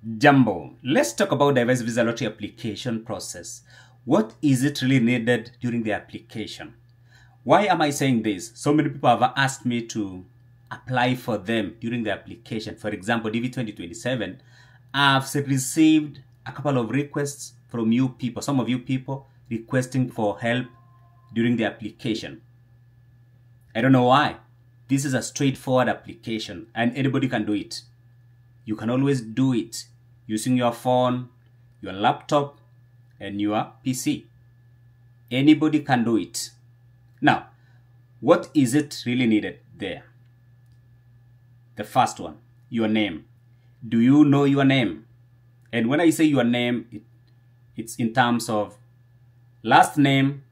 Jumbo, let's talk about diverse visa lottery application process. What is it really needed during the application? Why am I saying this? So many people have asked me to apply for them during the application. For example, DV 2027, I've received a couple of requests from you people, some of you people requesting for help during the application. I don't know why. This is a straightforward application and anybody can do it. You can always do it using your phone, your laptop, and your PC. Anybody can do it. Now, what is it really needed there? The first one, your name. Do you know your name? And when I say your name, it's in terms of last name,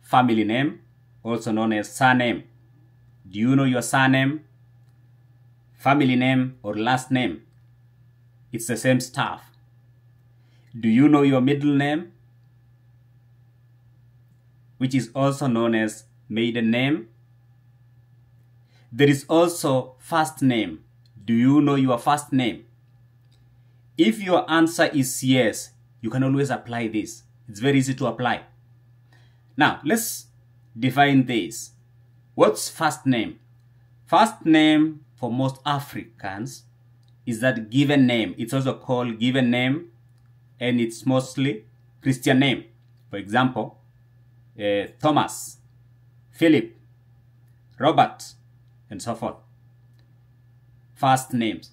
family name, also known as surname. Do you know your surname, family name, or last name? It's the same stuff. Do you know your middle name, which is also known as maiden name? There is also first name. Do you know your first name? If your answer is yes, you can always apply this. It's very easy to apply. Now, let's define this. What's first name? First name for most Africans is that given name. It's also called given name, and it's mostly Christian name. For example, Thomas, Philip, Robert, and so forth. First names.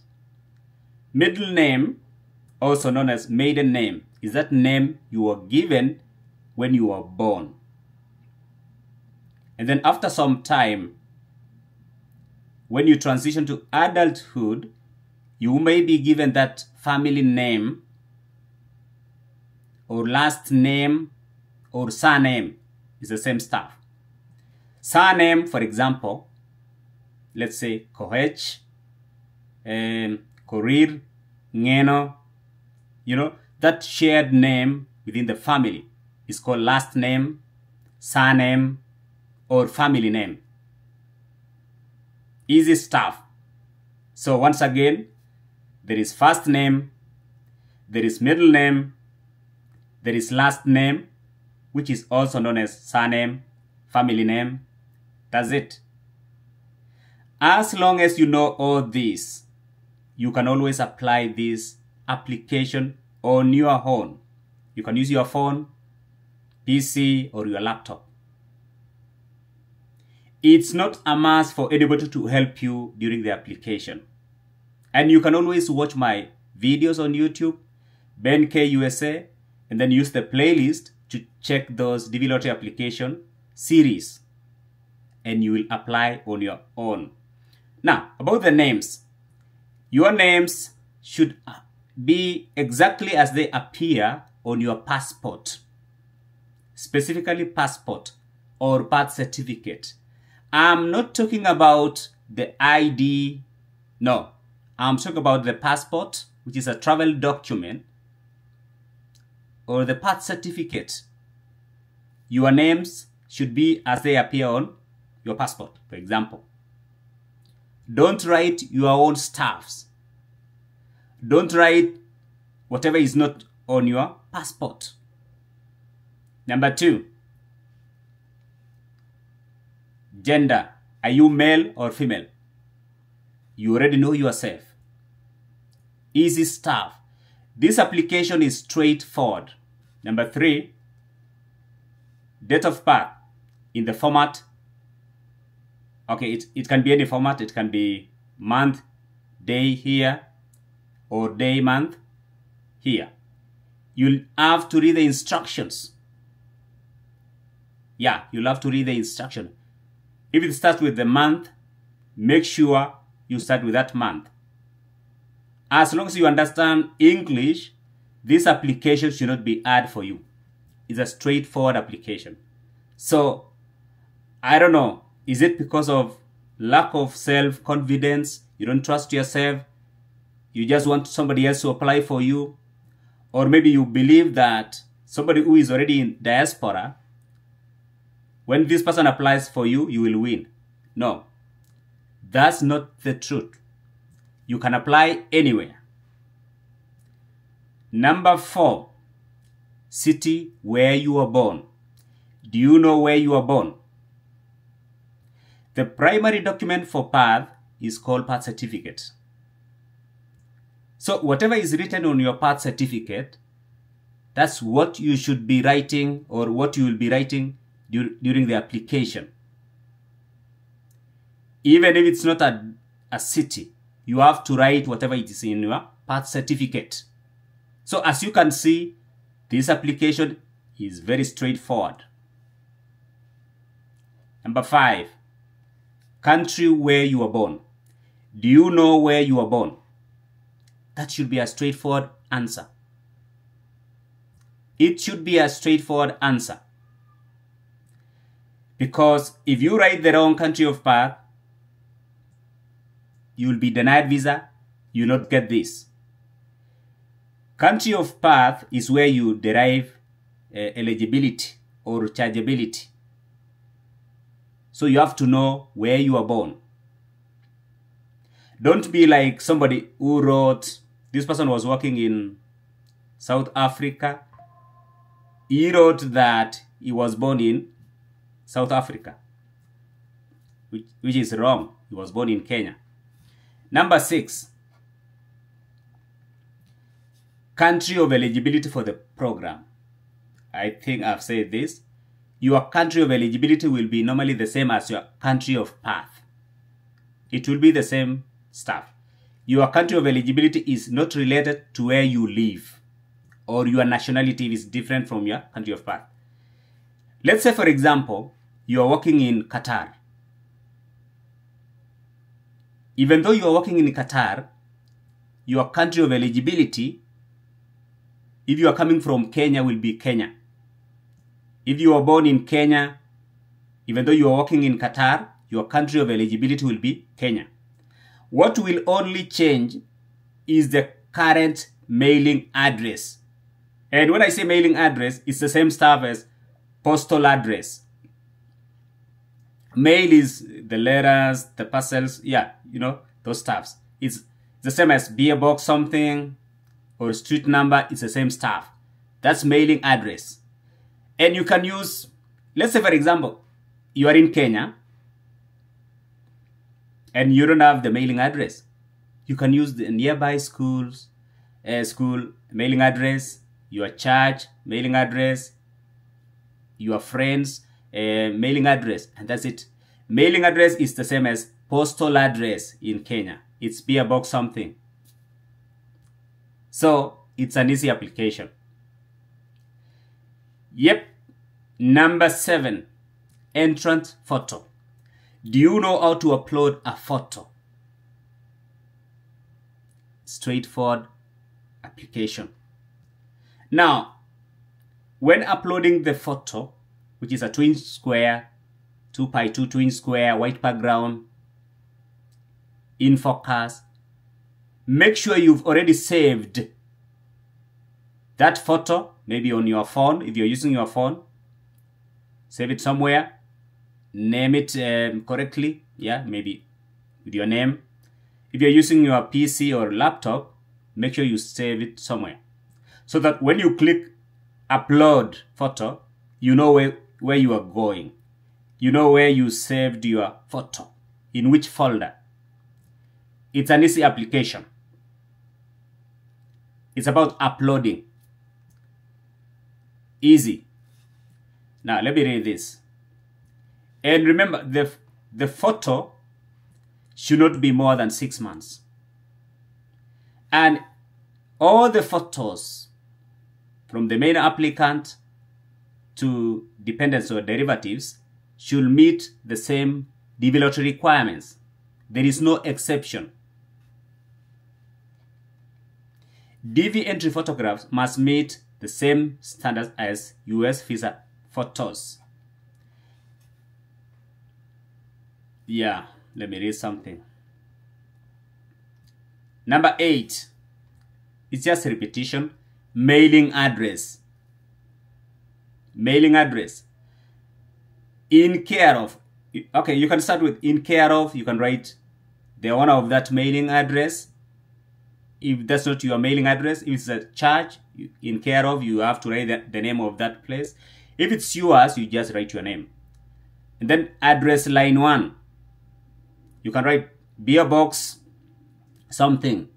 Middle name, also known as maiden name, is that name you were given when you were born. And then after some time, when you transition to adulthood, you may be given that family name or last name or surname. It's the same stuff. Surname, for example, let's say Koech, Korir, Ngeno, that shared name within the family is called last name, surname, or family name. Easy stuff. So once again, there is first name, there is middle name, there is last name, which is also known as surname, family name. That's it. As long as you know all this, you can always apply this application on your own. You can use your phone, PC, or your laptop. It's not a must for anybody to help you during the application. And you can always watch my videos on YouTube, Ben K USA, and then use the playlist to check those DV Lottery application series. And you will apply on your own. Now, about the names. Your names should be exactly as they appear on your passport. Specifically passport or birth certificate. I'm not talking about the ID. No. I'm talking about the passport, which is a travel document, or the birth certificate. Your names should be as they appear on your passport, for example. Don't write your own stuffs. Don't write whatever is not on your passport. Number 2, gender. Are you male or female? You already know yourself. Easy stuff. This application is straightforward. Number 3, date of birth in the format. Okay, it can be any format. It can be month, day here, or day, month here. You'll have to read the instructions. Yeah, you'll have to read the instruction. If it starts with the month, make sure you start with that month. As long as you understand English, this application should not be hard for you. It's a straightforward application. So, I don't know, is it because of lack of self-confidence? You don't trust yourself? You just want somebody else to apply for you? Or maybe you believe that somebody who is already in diaspora, when this person applies for you, you will win. No, that's not the truth. You can apply anywhere. Number 4, city where you were born. Do you know where you were born? The primary document for birth is called birth certificate. So whatever is written on your birth certificate, that's what you should be writing, or what you will be writing during the application. Even if it's not a city, you have to write whatever it is in your birth certificate. So as you can see, this application is very straightforward. Number 5, country where you were born. Do you know where you were born? That should be a straightforward answer. It should be a straightforward answer. Because if you write the wrong country of birth, you will be denied visa, you will not get this. Country of birth is where you derive eligibility or chargeability. So you have to know where you are born. Don't be like somebody who wrote, this person was working in South Africa. He wrote that he was born in South Africa, which is wrong. He was born in Kenya. Number 6, country of eligibility for the program. I think I've said this. Your country of eligibility will be normally the same as your country of birth. It will be the same stuff. Your country of eligibility is not related to where you live, or your nationality is different from your country of birth. Let's say, for example, you are working in Qatar. Even though you are working in Qatar, your country of eligibility, if you are coming from Kenya, will be Kenya. If you are born in Kenya, even though you are working in Qatar, your country of eligibility will be Kenya. What will only change is the current mailing address. And when I say mailing address, it's the same stuff as postal address. Mail is the letters, the parcels, yeah, you know, those stuffs. It's the same as beer box something or street number, it's the same stuff. That's mailing address. And you can use, let's say for example, you are in Kenya and you don't have the mailing address. You can use the nearby school mailing address, your church mailing address, your friends mailing address, and that's it. Mailing address is the same as postal address in Kenya. It's beer box something. So it's an easy application. Yep. Number 7, entrant photo. Do you know how to upload a photo? Straightforward application. Now, when uploading the photo, which is a 2-inch square, 2x2 2-inch square, white background, in focus, make sure you've already saved that photo, maybe on your phone. If you're using your phone, save it somewhere, name it correctly, yeah, maybe with your name. If you're using your PC or laptop, make sure you save it somewhere, so that when you click upload photo, you know where you are going. You know where you saved your photo, in which folder. It's an easy application. It's about uploading. Easy. Now, let me read this. And remember, the photo should not be more than 6 months. And all the photos from the main applicant to dependents or derivatives should meet the same DV requirements. There is no exception. DV entry photographs must meet the same standards as US visa photos. Yeah, let me read something. Number 8, it's just a repetition. Mailing address. Mailing address. In care of. Okay, you can start with in care of. You can write the owner of that mailing address. if that's not your mailing address, if it's a church in care of, you have to write the name of that place. If it's yours, you just write your name. And then address line 1. You can write beer box something.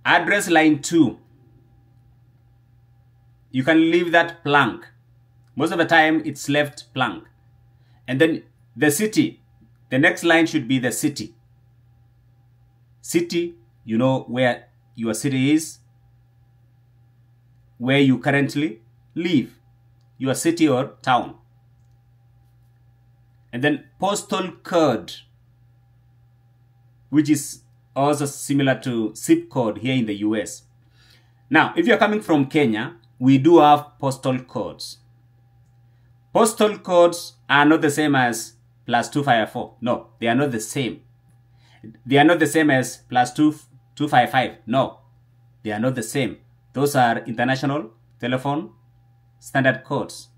Address line 2. You can leave that blank. Most of the time, it's left blank. And then the city. The next line should be the city. City, you know where your city is, where you currently live, your city or town. And then postal code, which is also similar to zip code here in the US. Now, if you're coming from Kenya, we do have postal codes. Postal codes are not the same as +254. No, they are not the same. They are not the same as +255. No, they are not the same. Those are international telephone standard codes.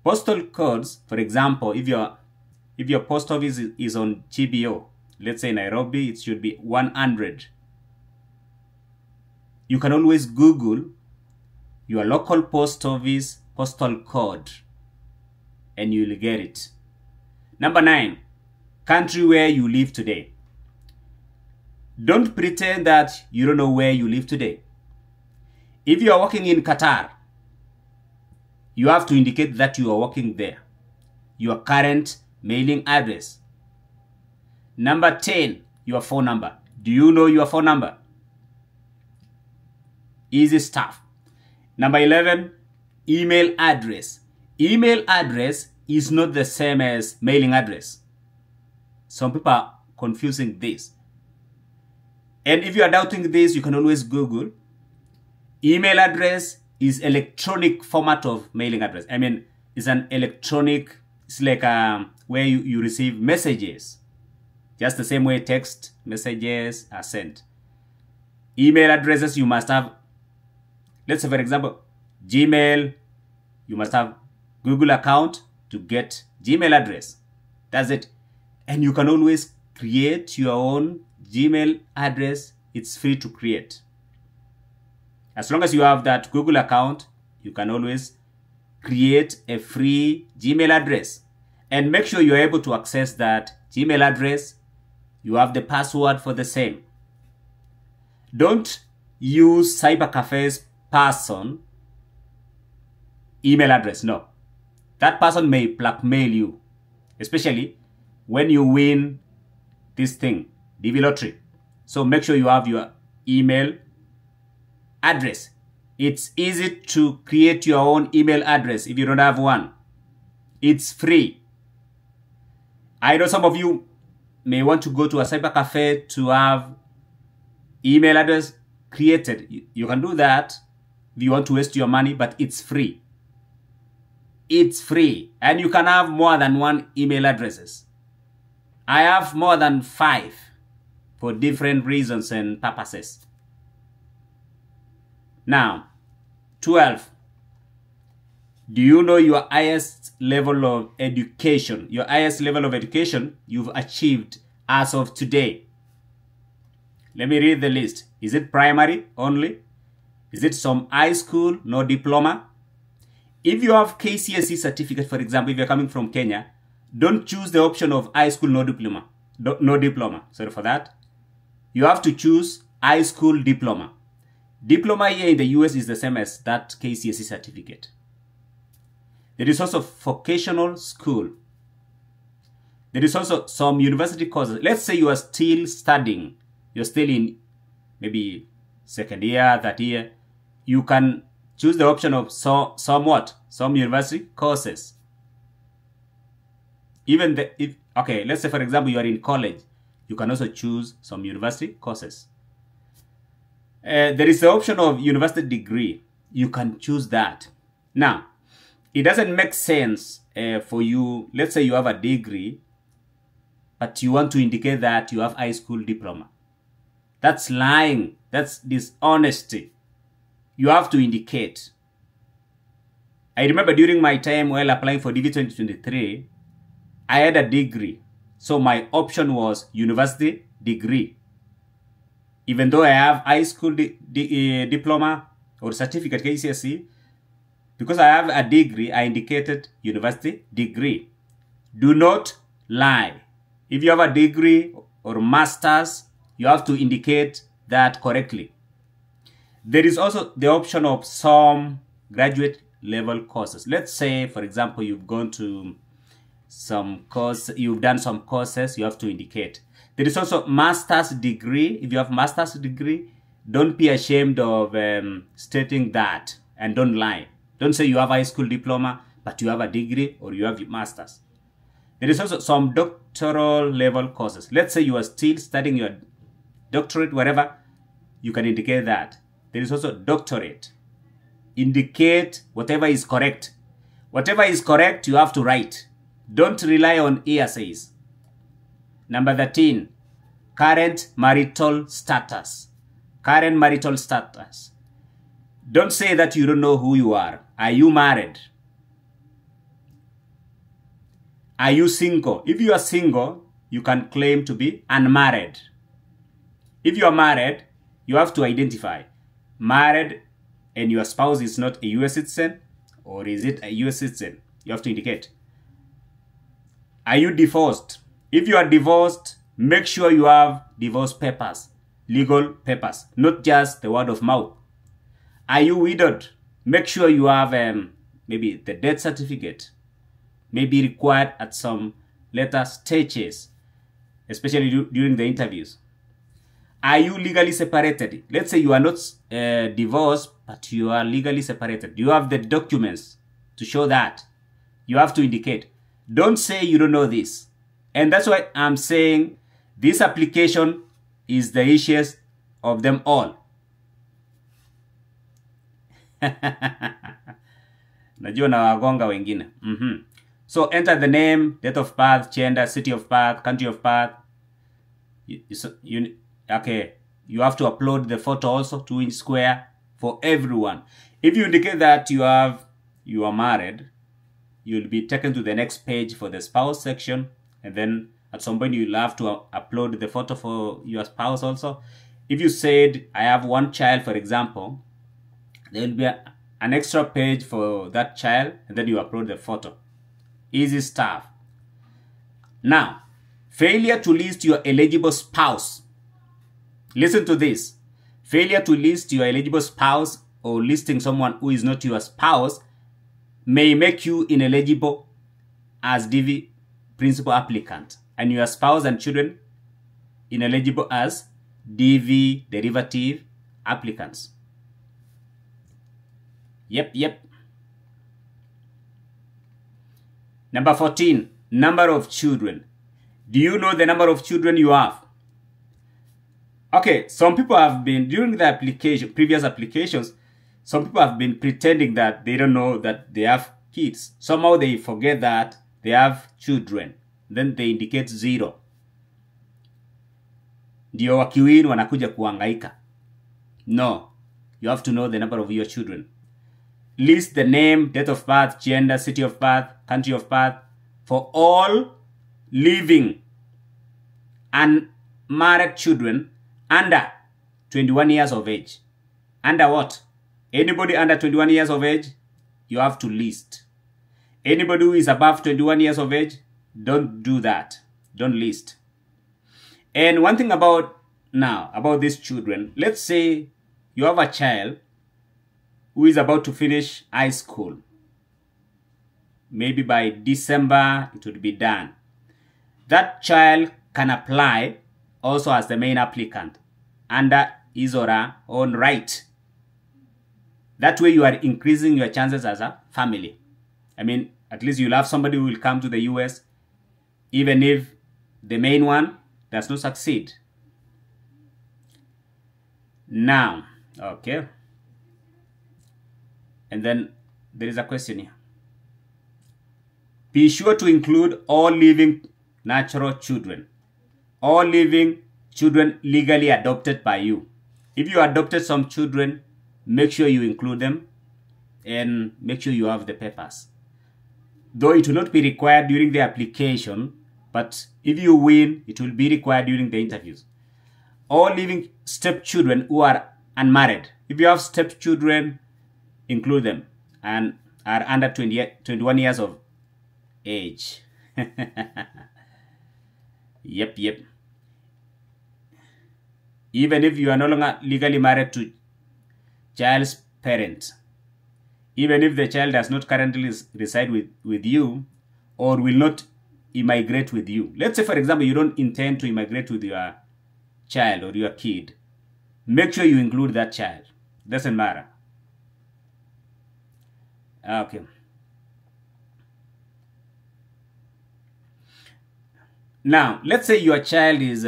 Postal codes, for example, if your post office is on GBO, let's say Nairobi, it should be 100. You can always Google your local post office postal code and you'll get it. Number 9, country where you live today. Don't pretend that you don't know where you live today. If you are working in Qatar, you have to indicate that you are working there. Your current mailing address. Number 10, your phone number. Do you know your phone number? Easy stuff. Number 11, email address. Email address is not the same as mailing address. Some people are confusing this. And if you are doubting this, you can always Google. Email address is electronic format of mailing address. I mean, it's an electronic, it's like where you receive messages. Just the same way text messages are sent. Email addresses you must have, let's say for example, Gmail, you must have Google account to get Gmail address. That's it. And you can always create your own Gmail address. It's free to create. As long as you have that Google account, you can always create a free Gmail address. And make sure you're able to access that Gmail address. You have the password for the same. Don't use cybercafe's person email address. No. That person may blackmail you, especially when you win this thing, DV lottery. So make sure you have your email address. It's easy to create your own email address if you don't have one. It's free. I know some of you may want to go to a cyber cafe to have email address created. You can do that if you want to waste your money, but it's free. It's free. And you can have more than one email addresses. I have more than 5 for different reasons and purposes. Now, 12. Do you know your highest level of education? Your highest level of education you've achieved as of today. Let me read the list. Is it primary only? Is it some high school, no diploma? If you have KCSE certificate, for example, if you're coming from Kenya, don't choose the option of high school, no diploma. No diploma. Sorry for that. You have to choose high school diploma. Diploma here in the US is the same as that KCSE certificate. There is also vocational school. There is also some university courses. Let's say you are still studying. You're still in maybe second year, third year. You can choose the option of some university courses. Okay, let's say for example you are in college. You can also choose some university courses. There is the option of university degree. You can choose that. Now, it doesn't make sense for you. Let's say you have a degree, but you want to indicate that you have high school diploma. That's lying. That's dishonesty. You have to indicate. I remember during my time while applying for DV 2023, I had a degree. So my option was university degree. even though I have high school diploma or certificate KCSE, because I have a degree, I indicated university degree. Do not lie. If you have a degree or master's, you have to indicate that correctly. There is also the option of some graduate level courses. Let's say, for example, you've gone to some course, you've done some courses, you have to indicate. There is also master's degree. If you have master's degree, don't be ashamed of stating that, and don't lie. Don't say you have a high school diploma, but you have a degree or you have your master's. There is also some doctoral level courses. Let's say you are still studying your doctorate, wherever, you can indicate that. There is also doctorate. Indicate whatever is correct. Whatever is correct, you have to write. Don't rely on hearsays. Number 13, current marital status. Current marital status. Don't say that you don't know who you are. Are you married? Are you single? If you are single, you can claim to be unmarried. If you are married, you have to identify. Married and your spouse is not a US citizen, or is it a US citizen? You have to indicate. Are you divorced? If you are divorced, make sure you have divorce papers, legal papers, not just the word of mouth. Are you widowed? Make sure you have maybe the death certificate. May be required at some later stages, especially during the interviews. Are you legally separated? Let's say you are not divorced, but you are legally separated. Do you have the documents to show that? You have to indicate. Don't say you don't know this. And that's why I'm saying this application is the easiest of them all. Najua na wagonga wengine. So enter the name, date of birth, gender, city of birth, country of birth. Okay, you have to upload the photo also, 2-inch square, for everyone. If you indicate that you are married, you'll be taken to the next page for the spouse section, and then at some point you'll have to upload the photo for your spouse also. If you said, I have one child, for example, there will be an extra page for that child, and then you upload the photo. Easy stuff. Now, failure to list your eligible spouse. Listen to this. Failure to list your eligible spouse or listing someone who is not your spouse may make you ineligible as DV principal applicant, and your spouse and children ineligible as DV derivative applicants. Yep. Number 14, number of children. Do you know the number of children you have? Okay, some people have been, during the application, previous applications, some people have been pretending that they don't know that they have kids. Somehow they forget that they have children. Then they indicate 0. Ndio wakiwin wanakuja kuhangaika. No, you have to know the number of your children. List the name, date of birth, gender, city of birth, country of birth for all living and married children under 21 years of age. Under what? Anybody under 21 years of age, you have to list. Anybody who is above 21 years of age, don't do that. Don't list. And one thing about these children, let's say you have a child who is about to finish high school. Maybe by December, it would be done. That child can apply also as the main applicant under his or her own right. That way you are increasing your chances as a family. I mean, at least you'll have somebody who will come to the US, even if the main one does not succeed. Now, okay. And then there is a question here. Be sure to include all living natural children. All living children legally adopted by you. If you adopted some children, make sure you include them and make sure you have the papers. Though it will not be required during the application, but if you win, it will be required during the interviews. or living stepchildren who are unmarried. If you have stepchildren, include them and are under 21 years of age. Yep. Even if you are no longer legally married to child's parent, even if the child does not currently reside with you or will not immigrate with you. Let's say, for example, you don't intend to immigrate with your child or your kid. Make sure you include that child. Doesn't matter. Okay. Now, let's say your child is,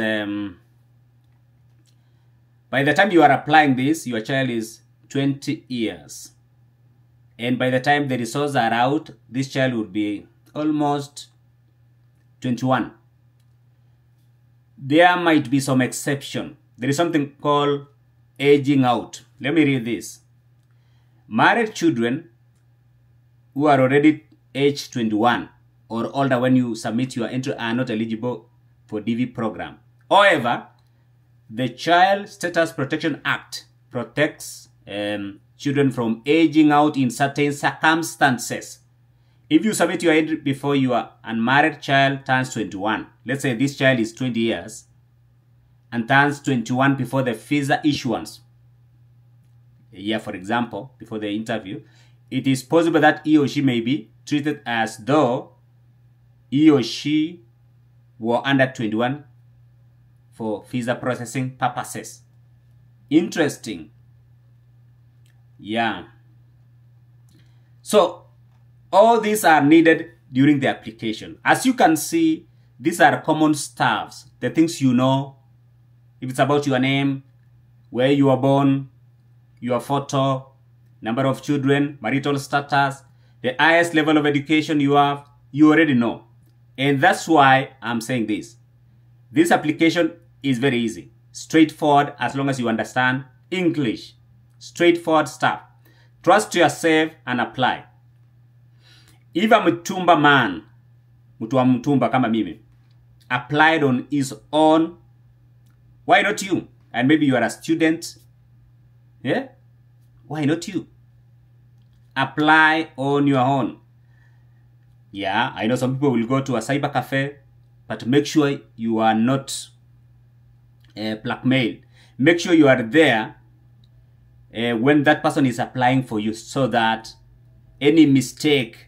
by the time you are applying this, your child is 20 years. And by the time the results are out, this child would be almost 21. There might be some exception. There is something called aging out. Let me read this. Married children who are already age 21 or older when you submit your entry are not eligible for DV program. However, the Child Status Protection Act protects children from aging out in certain circumstances. If you submit your entry before your unmarried child turns 21, let's say this child is 20 years and turns 21 before the visa issuance, a year for example, before the interview, it is possible that he or she may be treated as though he or she were under 21 for visa processing purposes. Interesting. Yeah. So, all these are needed during the application. As you can see, these are common stuffs, the things you know. If it's about your name, where you were born, your photo, number of children, marital status, the highest level of education you have, you already know. And that's why I'm saying this. This application is very easy, straightforward as long as you understand English. Straightforward stuff. Trust yourself and apply. If a Mtumba man, mtu wa Mtumba kama mimi, applied on his own, why not you? And maybe you are a student. Yeah? Why not you? Apply on your own. Yeah, I know some people will go to a cyber cafe, but make sure you are not blackmailed. Make sure you are there when that person is applying for you, so that any mistake,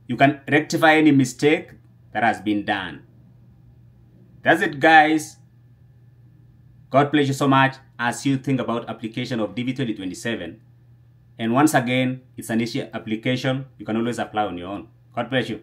you can rectify any mistake that has been done. That's it, guys. God bless you so much as you think about application of DV 2027. And once again, it's an issue application. You can always apply on your own. God bless you.